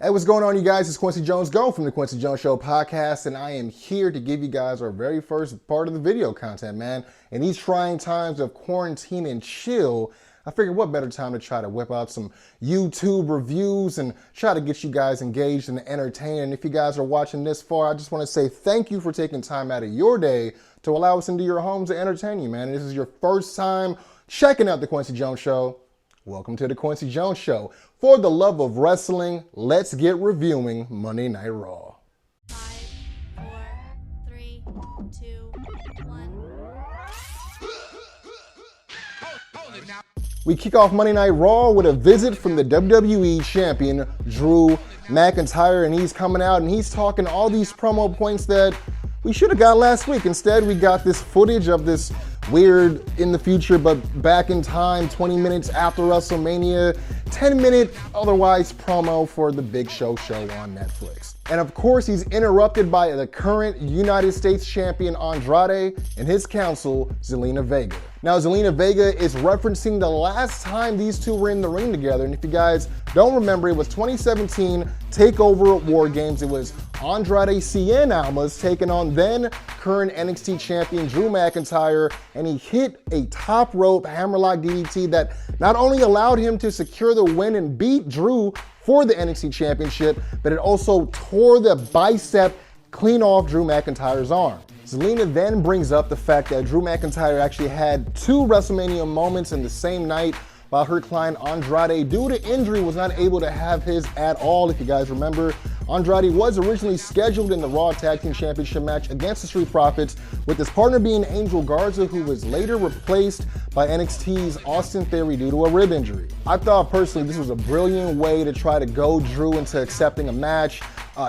Hey, what's going on, you guys? It's Kwency Jones GO from the Kwency Jones Show podcast, and I am here to give you guys our very first part of the video content, man. In these trying times of quarantine and chill, I figured what better time to try to whip out some YouTube reviews and try to get you guys engaged and entertained. And if you guys are watching this far, I just want to say thank you for taking time out of your day to allow us into your homes to entertain you, man. And this is your first time checking out the Kwency Jones Show. Welcome to the Kwency Jones Show. For the love of wrestling, let's get reviewing Monday Night Raw. 5, 4, 3, 2, 1. We kick off Monday Night Raw with a visit from the WWE Champion, Drew McIntyre, and he's coming out and he's talking all these promo points that we should have got last week. Instead, we got this footage of this weird in the future, but back in time, 20 minutes after WrestleMania, 10-minute otherwise promo for the Big Show on Netflix. And of course, he's interrupted by the current United States Champion Andrade and his counsel, Zelina Vega. Now, Zelina Vega is referencing the last time these two were in the ring together. And if you guys don't remember, it was 2017 TakeOver War Games. It was Andrade Cien Almas taking on then current NXT champion Drew McIntyre, and he hit a top rope hammerlock DDT that not only allowed him to secure the win and beat Drew for the NXT championship, but it also tore the bicep clean off Drew McIntyre's arm. Zelina then brings up the fact that Drew McIntyre actually had 2 WrestleMania moments in the same night, while her client Andrade, due to injury, was not able to have his at all. If you guys remember, Andrade was originally scheduled in the Raw Tag Team Championship match against the Street Profits, with his partner being Angel Garza, who was later replaced by NXT's Austin Theory due to a rib injury. I thought personally this was a brilliant way to try to goad Drew into accepting a match.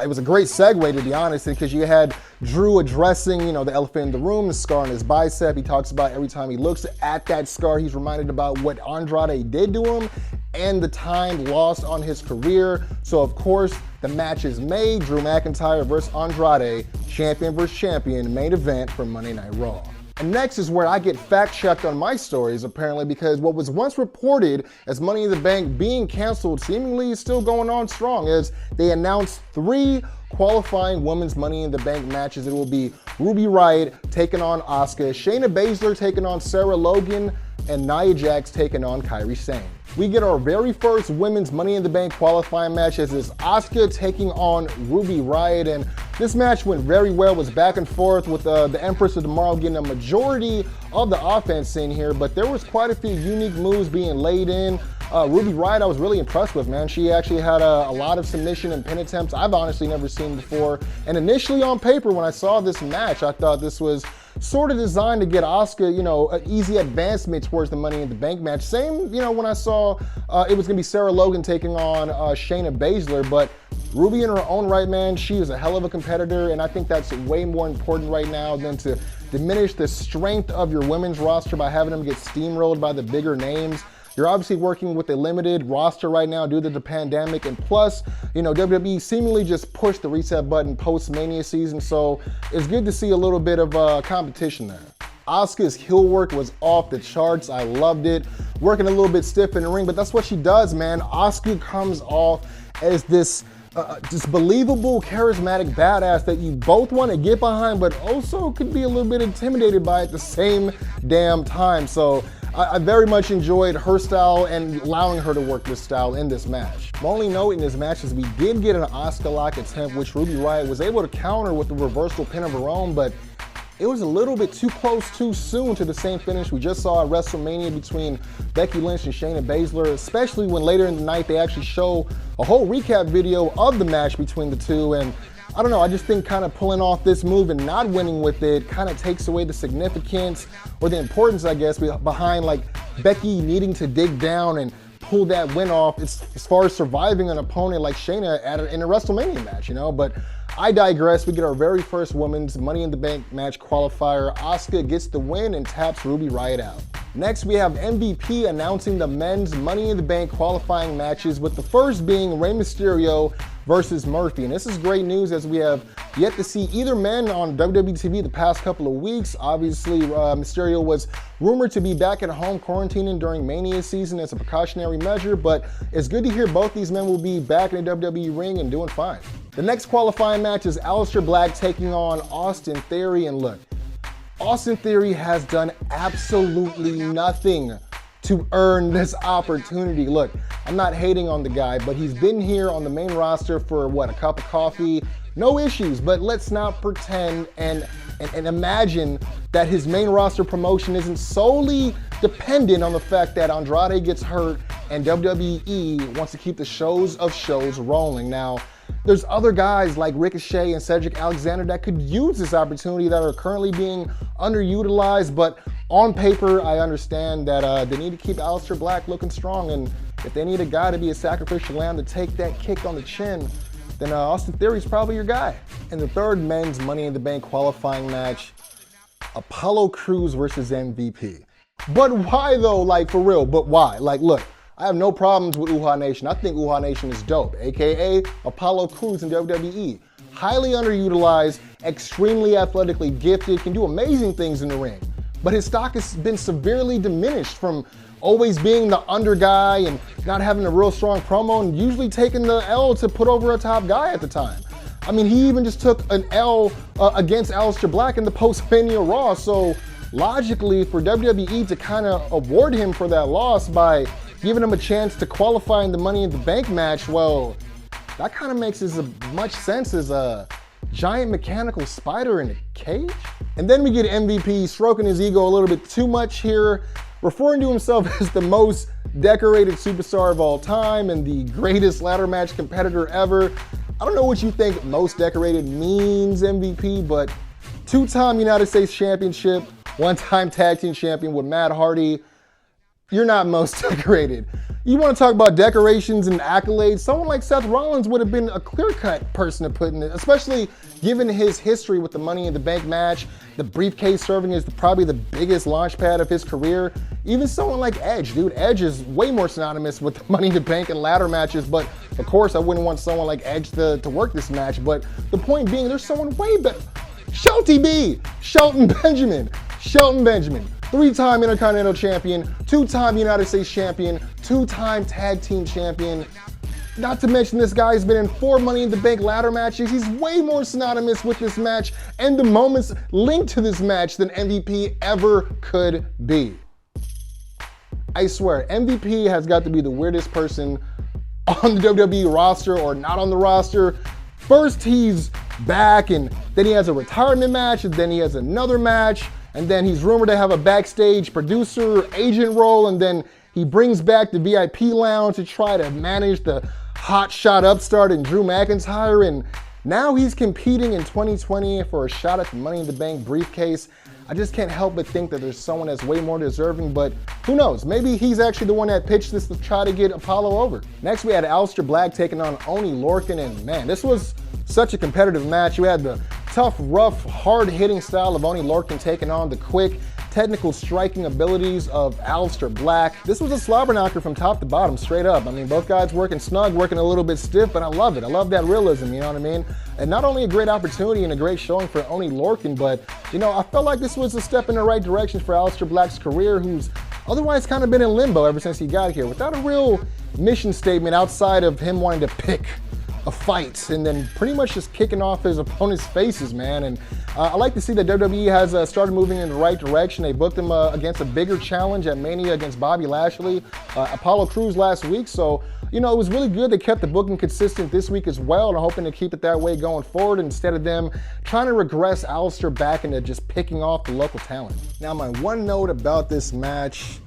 It was a great segue, to be honest, because you had Drew addressing, the elephant in the room, the scar on his bicep. He talks about every time he looks at that scar, he's reminded about what Andrade did to him and the time lost on his career. So of course, the match is made. Drew McIntyre versus Andrade, champion versus champion, main event for Monday Night Raw. And next is where I get fact-checked on my stories, apparently, because what was once reported as Money in the Bank being canceled seemingly is still going on strong, as they announced 3 qualifying women's Money in the Bank matches. It will be Ruby Riott taking on Asuka, Shayna Baszler taking on Sarah Logan, and Nia Jax taking on Kairi Sane. We get our very first women's Money in the Bank qualifying match, as is Asuka taking on Ruby Riott, and this match went very well. It was back and forth with the Empress of Tomorrow getting a majority of the offense in here, but there was quite a few unique moves being laid in. Ruby Riott I was really impressed with, man. She actually had a lot of submission and pin attempts I've honestly never seen before. And initially on paper, when I saw this match, I thought this was sort of designed to get Asuka, an easy advancement towards the Money in the Bank match. Same, when I saw it was gonna be Sarah Logan taking on Shayna Baszler, but Ruby in her own right, man, she is a hell of a competitor, and I think that's way more important right now than to diminish the strength of your women's roster by having them get steamrolled by the bigger names. You're obviously working with a limited roster right now due to the pandemic, and plus, WWE seemingly just pushed the reset button post-Mania season, so it's good to see a little bit of competition there. Asuka's heel work was off the charts. I loved it. Working a little bit stiff in the ring, but that's what she does, man. Asuka comes off as this believable, charismatic badass that you both want to get behind, but also could be a little bit intimidated by at the same damn time. So I very much enjoyed her style and allowing her to work this style in this match. My only note in this match is we did get an Asuka lock attempt, which Ruby Riott was able to counter with the reversal pin of her own, but it was a little bit too close too soon to the same finish we just saw at WrestleMania between Becky Lynch and Shayna Baszler, especially when later in the night they actually show a whole recap video of the match between the two. And I don't know, I just think kind of pulling off this move and not winning with it kind of takes away the significance or the importance, I guess, behind like Becky needing to dig down and pull that win off as far as surviving an opponent like Shayna in a WrestleMania match, but I digress. We get our very first women's Money in the Bank match qualifier. Asuka gets the win and taps Ruby Riott out. Next, we have MVP announcing the men's Money in the Bank qualifying matches, with the first being Rey Mysterio versus Murphy. And this is great news as we have yet to see either man on WWE TV the past couple of weeks. Obviously, Mysterio was rumored to be back at home quarantining during Mania season as a precautionary measure, but it's good to hear both these men will be back in the WWE ring and doing fine. The next qualifying match is Alistair Black taking on Austin Theory, and look, Austin Theory has done absolutely nothing to earn this opportunity. Look, I'm not hating on the guy, but he's been here on the main roster for what, a cup of coffee? No issues, but let's not pretend and imagine that his main roster promotion isn't solely dependent on the fact that Andrade gets hurt and WWE wants to keep the shows rolling. Now, there's other guys like Ricochet and Cedric Alexander that could use this opportunity that are currently being underutilized, but on paper, I understand that they need to keep Alistair Black looking strong, and if they need a guy to be a sacrificial lamb to take that kick on the chin, then Austin Theory is probably your guy. In the third men's Money in the Bank qualifying match, Apollo Crews versus MVP. But why though? Like, for real, but why? Like, look, I have no problems with Uhaa Nation. I think Uhaa Nation is dope, aka Apollo Crews in WWE. Highly underutilized, extremely athletically gifted, can do amazing things in the ring. But his stock has been severely diminished from always being the under guy and not having a real strong promo and usually taking the L to put over a top guy at the time. I mean, he even just took an L against Alistair Black in the post-Mania Raw, so logically for WWE to kind of award him for that loss by giving him a chance to qualify in the Money in the Bank match, well, that kind of makes as much sense as a giant mechanical spider in a cage. And then we get MVP stroking his ego a little bit too much here, referring to himself as the most decorated superstar of all time and the greatest ladder match competitor ever. I don't know what you think most decorated means, MVP, but two-time United States Championship, one-time tag team champion with Matt Hardy, you're not most decorated. You want to talk about decorations and accolades, someone like Seth Rollins would have been a clear-cut person to put in it, especially given his history with the Money in the Bank match, the briefcase serving as probably the biggest launch pad of his career. Even someone like Edge, dude, Edge is way more synonymous with the Money in the Bank and ladder matches, but of course I wouldn't want someone like Edge to work this match, but the point being, there's someone way better. Shelton Benjamin, three-time Intercontinental Champion, two-time United States Champion, two-time Tag Team Champion. Not to mention this guy's been in 4 Money in the Bank ladder matches. He's way more synonymous with this match and the moments linked to this match than MVP ever could be. I swear, MVP has got to be the weirdest person on the WWE roster or not on the roster. First he's back and then he has a retirement match and then he has another match and then he's rumored to have a backstage producer agent role and then he brings back the VIP lounge to try to manage the hotshot upstart and Drew McIntyre, and now he's competing in 2020 for a shot at the Money in the Bank briefcase. I just can't help but think that there's someone that's way more deserving, but who knows? Maybe he's actually the one that pitched this to try to get Apollo over. Next, we had Alistair Black taking on Oney Lorcan, and man, this was such a competitive match. You had the tough, rough, hard-hitting style of Oney Lorcan taking on the quick, technical striking abilities of Alistair Black. This was a slobber knocker from top to bottom, straight up. I mean, both guys working snug, working a little bit stiff, but I love it. I love that realism, you know what I mean? And not only a great opportunity and a great showing for Oney Lorcan, but, you know, I felt like this was a step in the right direction for Alistair Black's career, who's otherwise kind of been in limbo ever since he got here, without a real mission statement outside of him wanting to pick a fight and then pretty much just kicking off his opponent's faces, man. And I like to see that WWE has started moving in the right direction. They booked him against a bigger challenge at Mania against Bobby Lashley, Apollo Crews last week. So, you know, it was really good. They kept the booking consistent this week as well, and I'm hoping to keep it that way going forward instead of them trying to regress Alistair back into just picking off the local talent. Now, my one note about this match,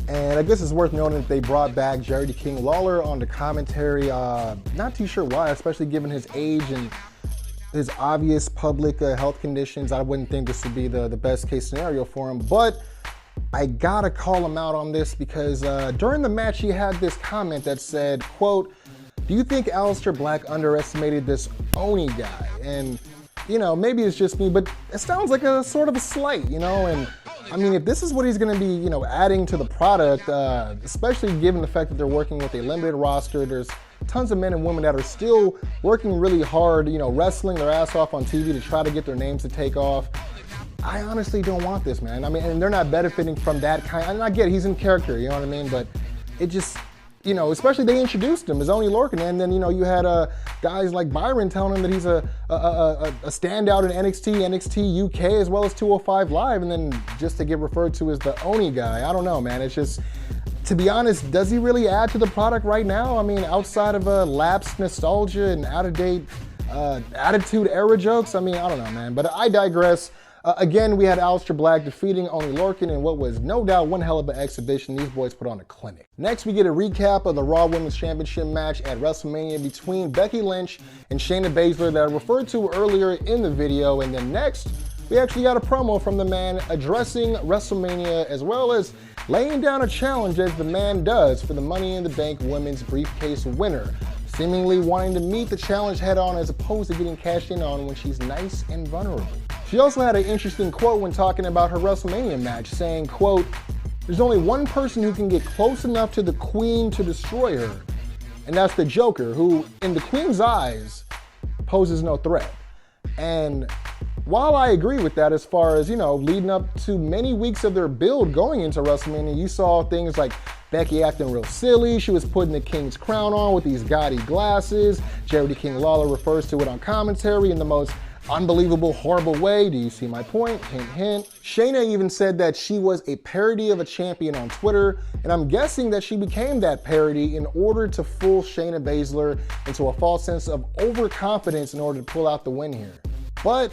and I guess it's worth noting that they brought back Jerry the King Lawler on the commentary. Not too sure why, especially given his age and his obvious public health conditions. I wouldn't think this would be the best case scenario for him, but I gotta call him out on this because during the match he had this comment that said, quote, "Do you think Alistair Black underestimated this Oney guy?" And, you know, maybe it's just me, but it sounds like a sort of a slight, you know? And I mean, if this is what he's going to be, you know, adding to the product, especially given the fact that they're working with a limited roster, there's tons of men and women that are still working really hard, you know, wrestling their ass off on TV to try to get their names to take off. I honestly don't want this, man. I mean, and they're not benefiting from that kind. And I get it, he's in character, you know what I mean? But it just, you know, especially they introduced him as only Lorcan, and then, you know, you had guys like Byron telling him that he's a standout in NXT UK, as well as 205 Live, and then just to get referred to as the Oni guy. I don't know, man. It's just, to be honest, does he really add to the product right now? I mean, outside of lapsed nostalgia and out-of-date attitude era jokes, I mean, I don't know, man. But I digress. Again, we had Alistair Black defeating only Lorcan in what was no doubt one hell of an exhibition. These boys put on a clinic. Next, we get a recap of the Raw Women's Championship match at WrestleMania between Becky Lynch and Shayna Baszler that I referred to earlier in the video. And then next, we actually got a promo from the man addressing WrestleMania, as well as laying down a challenge, as the man does, for the Money in the Bank Women's Briefcase winner, seemingly wanting to meet the challenge head on as opposed to getting cashed in on when she's nice and vulnerable. She also had an interesting quote when talking about her WrestleMania match, saying, quote, "There's only one person who can get close enough to the Queen to destroy her, and that's the Joker, who, in the Queen's eyes, poses no threat." And while I agree with that, as far as, you know, leading up to many weeks of their build going into WrestleMania, you saw things like Becky acting real silly. She was putting the King's crown on with these gaudy glasses. Jerry the King Lawler refers to it on commentary in the most unbelievable, horrible way. Do you see my point? Hint, hint. Shayna even said that she was a parody of a champion on Twitter, and I'm guessing that she became that parody in order to fool Shayna Baszler into a false sense of overconfidence in order to pull out the win here. But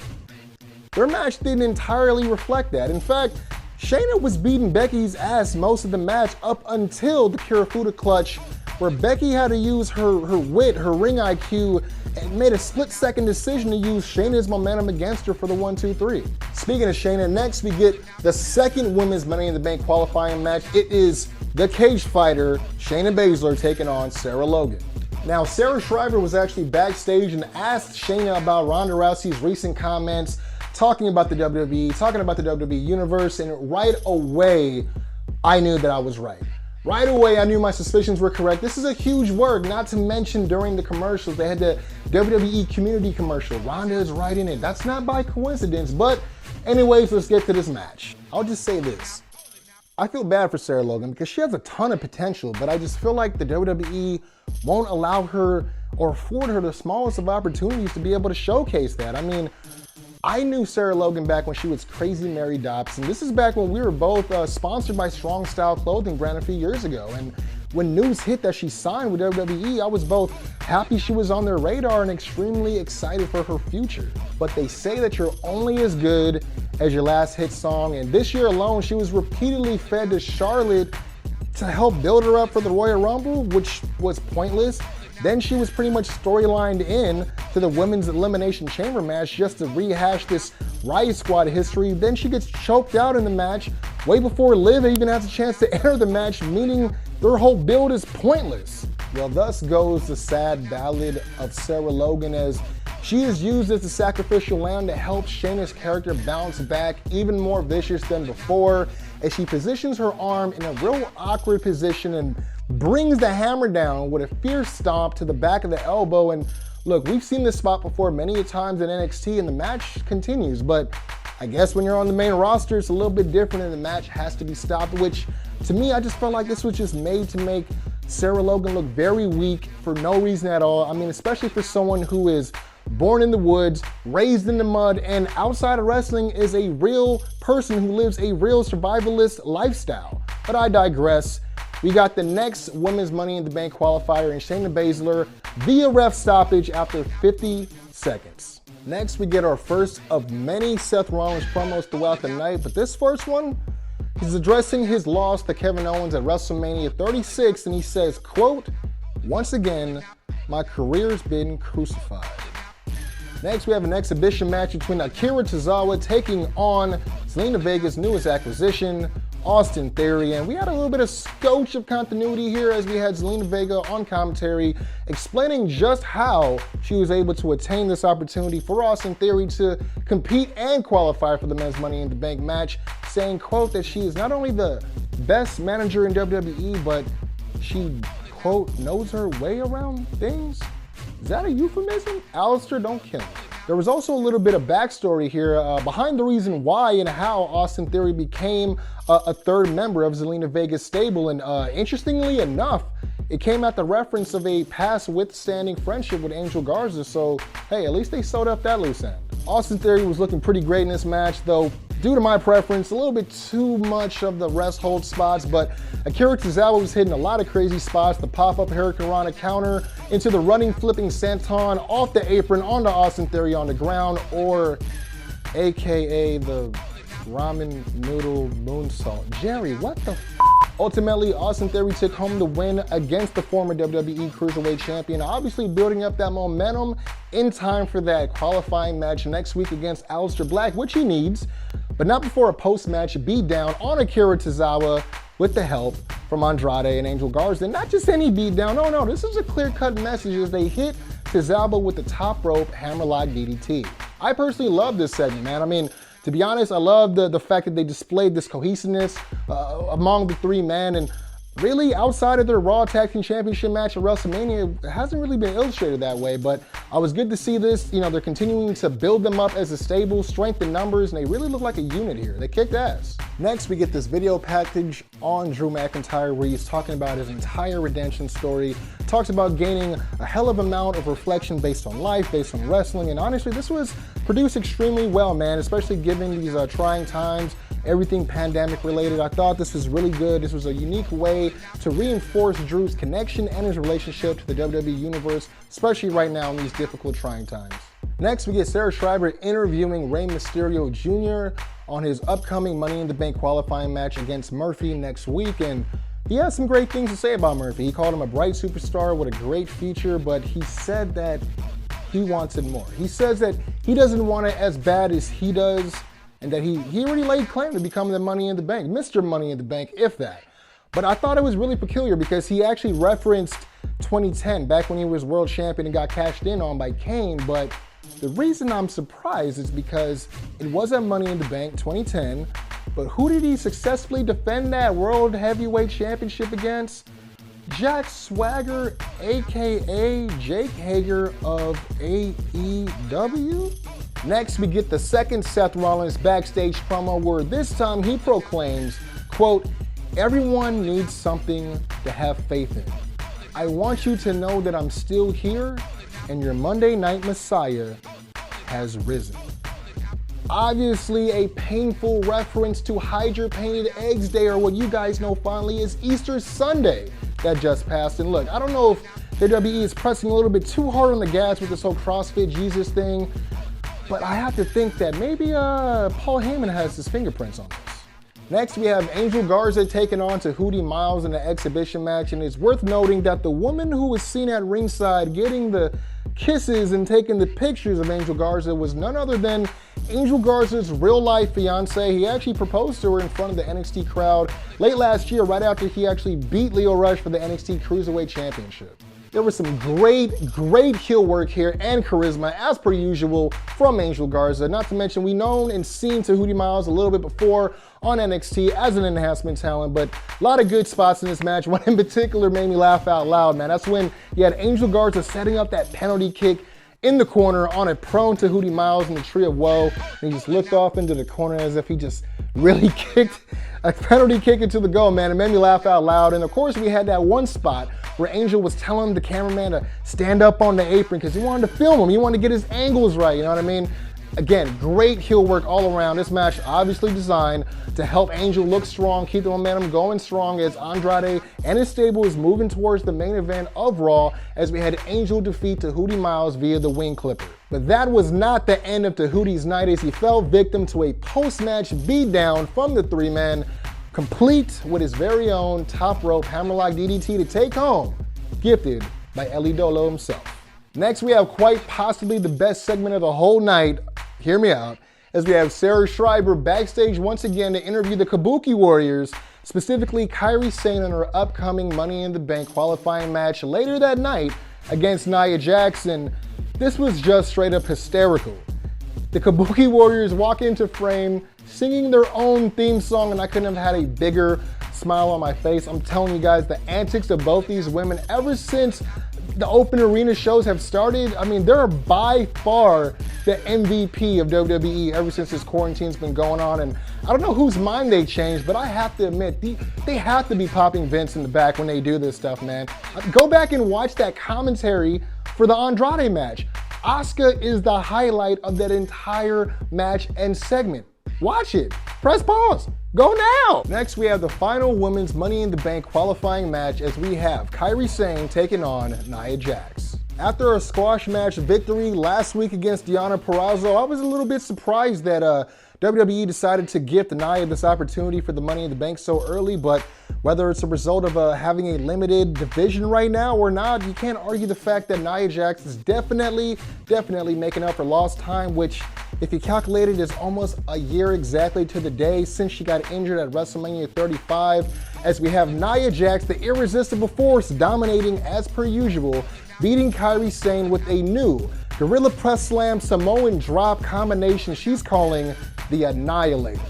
their match didn't entirely reflect that. In fact, Shayna was beating Becky's ass most of the match up until the Kirifuda clutch, where Becky had to use her wit, her ring IQ, and made a split-second decision to use Shayna's momentum against her for the 1-2-3. Speaking of Shayna, next we get the second Women's Money in the Bank qualifying match. It is the cage fighter, Shayna Baszler, taking on Sarah Logan. Now, Sarah Shriver was actually backstage and asked Shayna about Ronda Rousey's recent comments, talking about the WWE, talking about the WWE Universe, and right away, I knew that I was right. Right away, I knew my suspicions were correct. This is a huge work, not to mention during the commercials, they had the WWE community commercial. Ronda is right in it. That's not by coincidence, but anyways, let's get to this match. I'll just say this. I feel bad for Sarah Logan because she has a ton of potential, but I just feel like the WWE won't allow her or afford her the smallest of opportunities to be able to showcase that. I mean, I knew Sarah Logan back when she was Crazy Mary Dobson. This is back when we were both sponsored by Strong Style Clothing brand a few years ago. And when news hit that she signed with WWE, I was both happy she was on their radar and extremely excited for her future. But they say that you're only as good as your last hit song. And this year alone, she was repeatedly fed to Charlotte to help build her up for the Royal Rumble, which was pointless. Then she was pretty much storylined in to the Women's Elimination Chamber match just to rehash this Riott Squad history. Then she gets choked out in the match way before Liv even has a chance to enter the match, meaning their whole build is pointless. Well, thus goes the sad ballad of Sarah Logan, as she is used as the sacrificial lamb to help Shayna's character bounce back even more vicious than before, as she positions her arm in a real awkward position and brings the hammer down with a fierce stomp to the back of the elbow. And look, we've seen this spot before many times in NXT, and the match continues, but I guess when you're on the main roster, it's a little bit different and the match has to be stopped, which to me, I just felt like this was just made to make Sarah Logan look very weak for no reason at all. I mean, especially for someone who is born in the woods, raised in the mud, and outside of wrestling is a real person who lives a real survivalist lifestyle. But I digress. We got the next Women's Money in the Bank qualifier in Shayna Baszler via ref stoppage after 50 seconds. Next, we get our first of many Seth Rollins promos throughout the night, but this first one, he's addressing his loss to Kevin Owens at WrestleMania 36, and he says, quote, "Once again, my career's been crucified." Next, we have an exhibition match between Akira Tazawa taking on Zelina Vega's newest acquisition, Austin Theory, and we had a little bit of scotch of continuity here as we had Zelina Vega on commentary explaining just how she was able to attain this opportunity for Austin Theory to compete and qualify for the Men's Money in the Bank match, saying, quote, that she is not only the best manager in WWE, but she quote, knows her way around things? Is that a euphemism? Alistair, don't kill me. There was also a little bit of backstory here behind the reason why and how Austin Theory became a third member of Zelina Vega's stable. And interestingly enough, it came at the reference of a past withstanding friendship with Angel Garza. So, hey, at least they sewed up that loose end. Austin Theory was looking pretty great in this match, though, due to my preference, a little bit too much of the rest hold spots, but Akira Tazawa was hitting a lot of crazy spots. The pop-up Hurricanrana counter into the running flipping senton off the apron onto Austin Theory on the ground, or AKA the ramen noodle moonsault. Jerry, what the f? Ultimately, Austin Theory took home the win against the former WWE Cruiserweight Champion, obviously building up that momentum in time for that qualifying match next week against Alistair Black, which he needs, but not before a post-match beatdown on Akira Tazawa with the help from Andrade and Angel Garza. Not just any beatdown, no, this is a clear-cut message as they hit Tazawa with the top rope hammerlock DDT. I personally love this segment, man. I mean, to be honest, I love the fact that they displayed this cohesiveness among the three men, and really outside of their Raw Tag Team Championship match at WrestleMania, it hasn't really been illustrated that way, but I was good to see this. You know, they're continuing to build them up as a stable, strength in numbers, and they really look like a unit here. They kicked ass. Next, we get this video package on Drew McIntyre where he's talking about his entire redemption story, talks about gaining a hell of amount of reflection based on life, based on wrestling, and honestly, this was produced extremely well, man, especially given these trying times, everything pandemic related. I thought this was really good. This was a unique way to reinforce Drew's connection and his relationship to the WWE Universe, especially right now in these difficult, trying times. Next, we get Sarah Schreiber interviewing Rey Mysterio Jr. on his upcoming Money in the Bank qualifying match against Murphy next week, and he has some great things to say about Murphy. He called him a bright superstar with a great future, but he said that he wants it more. He says that he doesn't want it as bad as he does, and that he already laid claim to becoming the Money in the Bank, Mr. Money in the Bank, if that. But I thought it was really peculiar because he actually referenced 2010, back when he was world champion and got cashed in on by Kane. But the reason I'm surprised is because it wasn't Money in the Bank 2010, but who did he successfully defend that World Heavyweight Championship against? Jack Swagger, aka Jake Hager of AEW? Next, we get the second Seth Rollins backstage promo where this time he proclaims, quote, "Everyone needs something to have faith in. I want you to know that I'm still here and your Monday Night Messiah has risen." Obviously a painful reference to Hide Your Painted Eggs Day, or what you guys know fondly as Easter Sunday that just passed. And look, I don't know if WWE is pressing a little bit too hard on the gas with this whole CrossFit Jesus thing, but I have to think that maybe Paul Heyman has his fingerprints on this. Next, we have Angel Garza taking on to Hoody Miles in an exhibition match, and it's worth noting that the woman who was seen at ringside getting the kisses and taking the pictures of Angel Garza was none other than Angel Garza's real-life fiance. He actually proposed to her in front of the NXT crowd late last year, right after he actually beat Lio Rush for the NXT Cruiserweight Championship. There was some great heel work here and charisma, as per usual, from Angel Garza. Not to mention, we known and seen to Hoody Miles a little bit before on NXT as an enhancement talent, but a lot of good spots in this match. One in particular made me laugh out loud, man. That's when you had Angel Garza setting up that penalty kick in the corner on a prone to Hoody Miles in the Tree of Woe, and he just looked off into the corner as if he just really kicked a penalty kick into the goal, man. It made me laugh out loud. And of course, we had that one spot where Angel was telling the cameraman to stand up on the apron because he wanted to film him. He wanted to get his angles right, you know what I mean? Again, great heel work all around. This match obviously designed to help Angel look strong, keep the momentum going strong as Andrade and his stable is moving towards the main event of Raw as we had Angel defeat to Hoody Miles via the wing clipper. But that was not the end of Hoody's night as he fell victim to a post-match beatdown from the three men, complete with his very own top rope hammerlock DDT to take home, gifted by Eli Dolo himself. Next, we have quite possibly the best segment of the whole night. Hear me out. As we have Sarah Schreiber backstage once again to interview the Kabuki Warriors, specifically Kairi Sane on her upcoming Money in the Bank qualifying match later that night against Nia Jackson. This was just straight up hysterical. The Kabuki Warriors walk into frame singing their own theme song, and I couldn't have had a bigger smile on my face. I'm telling you guys, the antics of both these women ever since the open arena shows have started, I mean, they're by far the MVP of WWE ever since this quarantine's been going on. And I don't know whose mind they changed, but I have to admit, they have to be popping Vince in the back when they do this stuff, man. Go back and watch that commentary for the Andrade match. Asuka is the highlight of that entire match and segment. Watch it. Press pause. Go now. Next, we have the final women's Money in the Bank qualifying match as we have Kairi Sane taking on Nia Jax. After a squash match victory last week against Deonna Purrazzo, I was a little bit surprised that WWE decided to gift Nia this opportunity for the Money in the Bank so early, but whether it's a result of having a limited division right now or not, you can't argue the fact that Nia Jax is definitely making up for lost time, which, if you calculate it, is almost a year exactly to the day since she got injured at WrestleMania 35, as we have Nia Jax, the irresistible force, dominating as per usual, beating Kairi Sane with a new Gorilla Press Slam Samoan drop combination she's calling the Annihilator.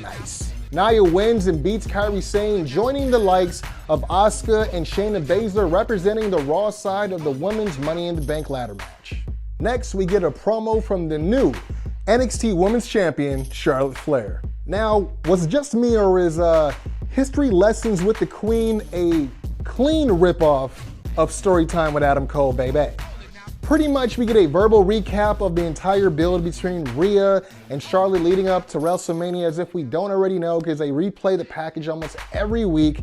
Nice. Nia wins and beats Kairi Sane, joining the likes of Asuka and Shayna Baszler representing the Raw side of the Women's Money in the Bank ladder match. Next, we get a promo from the new NXT Women's Champion, Charlotte Flair. Now, was it just me, or is History Lessons with the Queen a clean ripoff of Storytime with Adam Cole, baby? Pretty much we get a verbal recap of the entire build between Rhea and Charlotte leading up to WrestleMania, as if we don't already know, because they replay the package almost every week.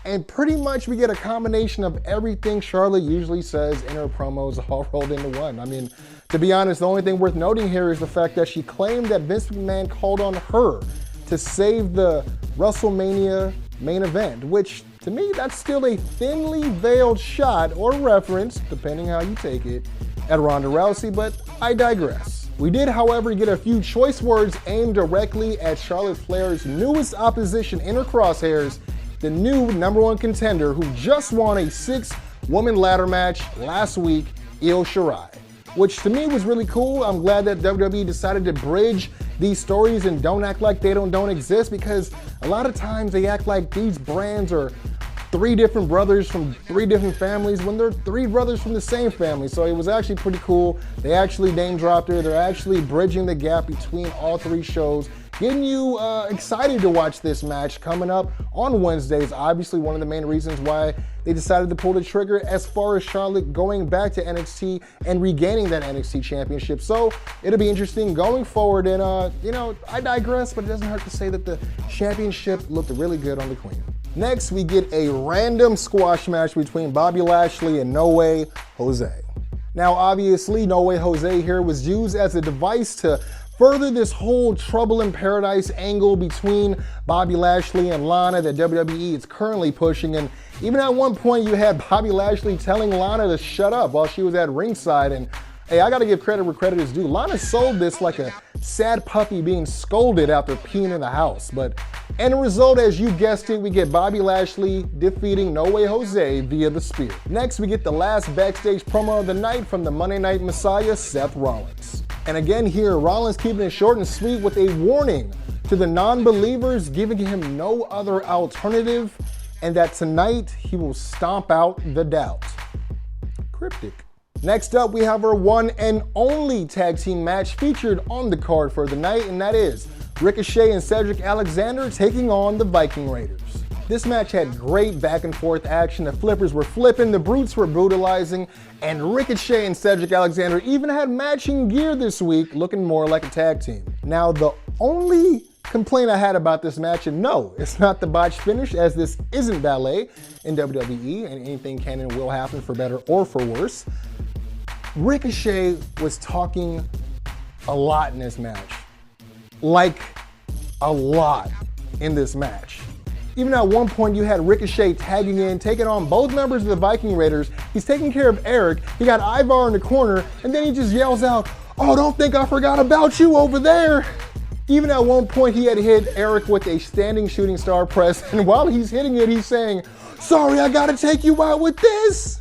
And pretty much we get a combination of everything Charlotte usually says in her promos all rolled into one. I mean, to be honest, the only thing worth noting here is the fact that she claimed that Vince McMahon called on her to save the WrestleMania main event, which to me, that's still a thinly veiled shot or reference, depending how you take it, at Ronda Rousey, but I digress. We did, however, get a few choice words aimed directly at Charlotte Flair's newest opposition in her crosshairs, the new #1 contender who just won a 6-woman ladder match last week, Io Shirai, which to me was really cool. I'm glad that WWE decided to bridge these stories and don't act like they don't exist, because a lot of times they act like these brands are 3 different brothers from 3 different families when they're 3 brothers from the same family. So it was actually pretty cool. They actually name dropped her. They're actually bridging the gap between all 3 shows, getting you excited to watch this match coming up on Wednesdays. Obviously one of the main reasons why they decided to pull the trigger as far as Charlotte going back to NXT and regaining that NXT championship. So it'll be interesting going forward. And you know, I digress, but it doesn't hurt to say that the championship looked really good on the Queen. Next, we get a random squash match between Bobby Lashley and No Way Jose. Now, obviously, No Way Jose here was used as a device to further this whole Trouble in Paradise angle between Bobby Lashley and Lana that WWE is currently pushing. And even at one point, you had Bobby Lashley telling Lana to shut up while she was at ringside. And hey, I gotta give credit where credit is due. Lana sold this like a sad puppy being scolded after peeing in the house. But end result, as you guessed it, we get Bobby Lashley defeating No Way Jose via the spear. Next, we get the last backstage promo of the night from the Monday Night Messiah, Seth Rollins. And again here, Rollins keeping it short and sweet with a warning to the non-believers, giving him no other alternative, and that tonight he will stomp out the doubt. Cryptic. Next up, we have our one and only tag team match featured on the card for the night, and that is Ricochet and Cedric Alexander taking on the Viking Raiders. This match had great back and forth action. The flippers were flipping, the brutes were brutalizing, and Ricochet and Cedric Alexander even had matching gear this week, looking more like a tag team. Now, the only complaint I had about this match, and no, it's not the botched finish, as this isn't ballet in WWE, and anything can and will happen for better or for worse. Ricochet was talking a lot in this match. Like, a lot in this match. Even at one point, you had Ricochet tagging in, taking on both members of the Viking Raiders. He's taking care of Eric. He got Ivar in the corner, and then he just yells out, "Oh, don't think I forgot about you over there." Even at one point, he had hit Eric with a standing shooting star press, and while he's hitting it, he's saying, "Sorry, I gotta take you out with this."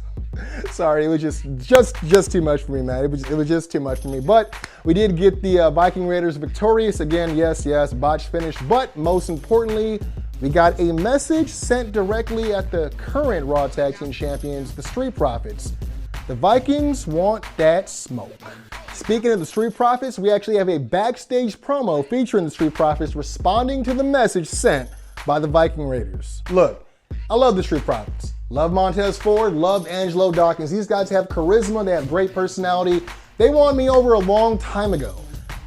Sorry, it was just too much for me, man. It was just too much for me. But we did get the Viking Raiders victorious again. Yes, botched finish. But most importantly, we got a message sent directly at the current Raw Tag Team Champions, the Street Profits. The Vikings want that smoke. Speaking of the Street Profits, we actually have a backstage promo featuring the Street Profits responding to the message sent by the Viking Raiders. Look, I love the Street Profits. Love Montez Ford, love Angelo Dawkins. These guys have charisma, they have great personality. They won me over a long time ago.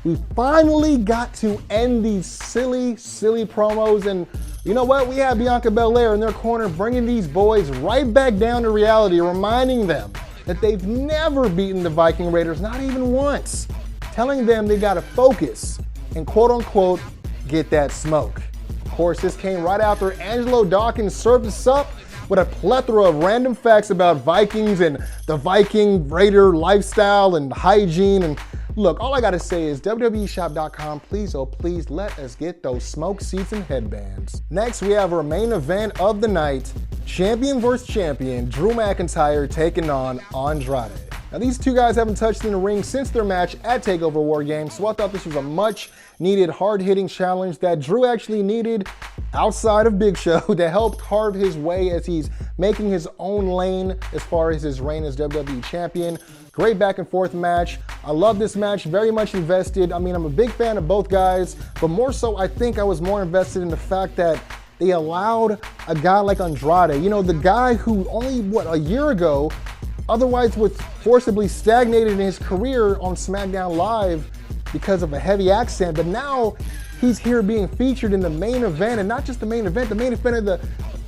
We finally got to end these silly promos, and you know what? We have Bianca Belair in their corner bringing these boys right back down to reality, reminding them that they've never beaten the Viking Raiders, not even once. Telling them they gotta focus and quote unquote, get that smoke. Of course, this came right after Angelo Dawkins served us up with a plethora of random facts about Vikings and the Viking Raider lifestyle and hygiene. And look, all I gotta say is WWEshop.com, please, oh please, let us get those smoke seats and headbands. Next, we have our main event of the night, champion versus champion, Drew McIntyre taking on Andrade. Now, these two guys haven't touched in the ring since their match at TakeOver War Games, so I thought this was a much needed, hard-hitting challenge that Drew actually needed outside of Big Show to help carve his way as he's making his own lane as far as his reign as WWE Champion. Great back and forth match. I love this match, very much invested. I mean, I'm a big fan of both guys, but more so, I think I was more invested in the fact that they allowed a guy like Andrade, you know, the guy who only, a year ago, otherwise was forcibly stagnated in his career on SmackDown Live because of a heavy accent, but now he's here being featured in the main event, and not just the main event of the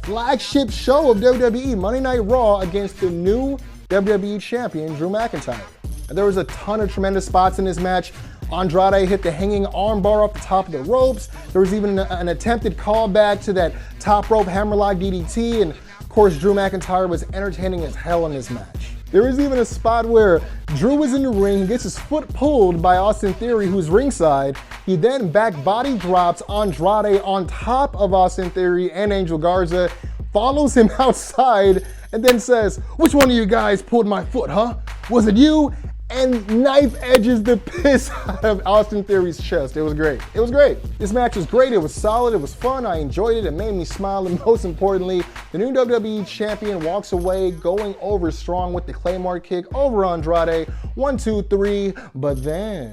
flagship show of WWE, Monday Night Raw, against the new WWE Champion, Drew McIntyre. And there was a ton of tremendous spots in this match. Andrade hit the hanging armbar off the top of the ropes. There was even an attempted callback to that top rope hammerlock DDT, and of course, Drew McIntyre was entertaining as hell in this match. There was even a spot where Drew was in the ring, gets his foot pulled by Austin Theory, who's ringside. He then back body drops Andrade on top of Austin Theory and Angel Garza, follows him outside, and then says, "Which one of you guys pulled my foot, huh? Was it you?" And knife edges the piss out of Austin Theory's chest. It was great. It was great. This match was great. It was solid. It was fun. I enjoyed it. It made me smile. And most importantly, the new WWE Champion walks away going over strong with the Claymore kick over Andrade. 1, 2, 3. But then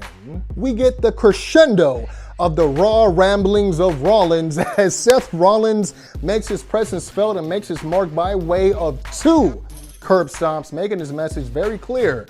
we get the crescendo of the raw ramblings of Rollins as Seth Rollins makes his presence felt and makes his mark by way of 2 curb stomps, making his message very clear.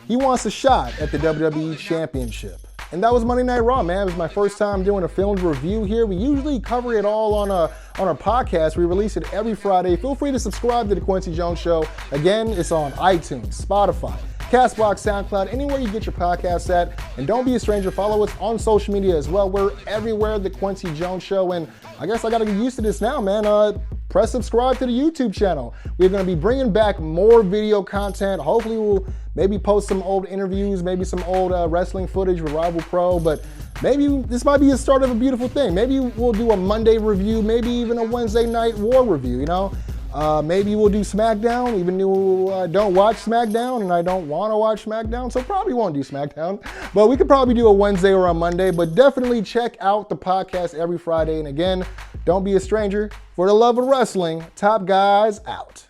He wants a shot at the WWE Championship. And that was Monday Night Raw, man. It was my first time doing a filmed review here. We usually cover it all on our podcast. We release it every Friday. Feel free to subscribe to The Kwency Jones Show. Again, it's on iTunes, Spotify, CastBox, SoundCloud, anywhere you get your podcasts at. And don't be a stranger. Follow us on social media as well. We're everywhere, The Kwency Jones Show. And I guess I got to get used to this now, man. Press subscribe to the YouTube channel. We're going to be bringing back more video content. Hopefully we'll maybe post some old interviews, maybe some old wrestling footage with Rival Pro, but maybe this might be the start of a beautiful thing. Maybe we'll do a Monday review, maybe even a Wednesday night War review, you know? Maybe we'll do SmackDown, even though I don't watch SmackDown and I don't want to watch SmackDown, so probably won't do SmackDown. But we could probably do a Wednesday or a Monday, but definitely check out the podcast every Friday. And again, don't be a stranger. For the love of wrestling, Top Guys out.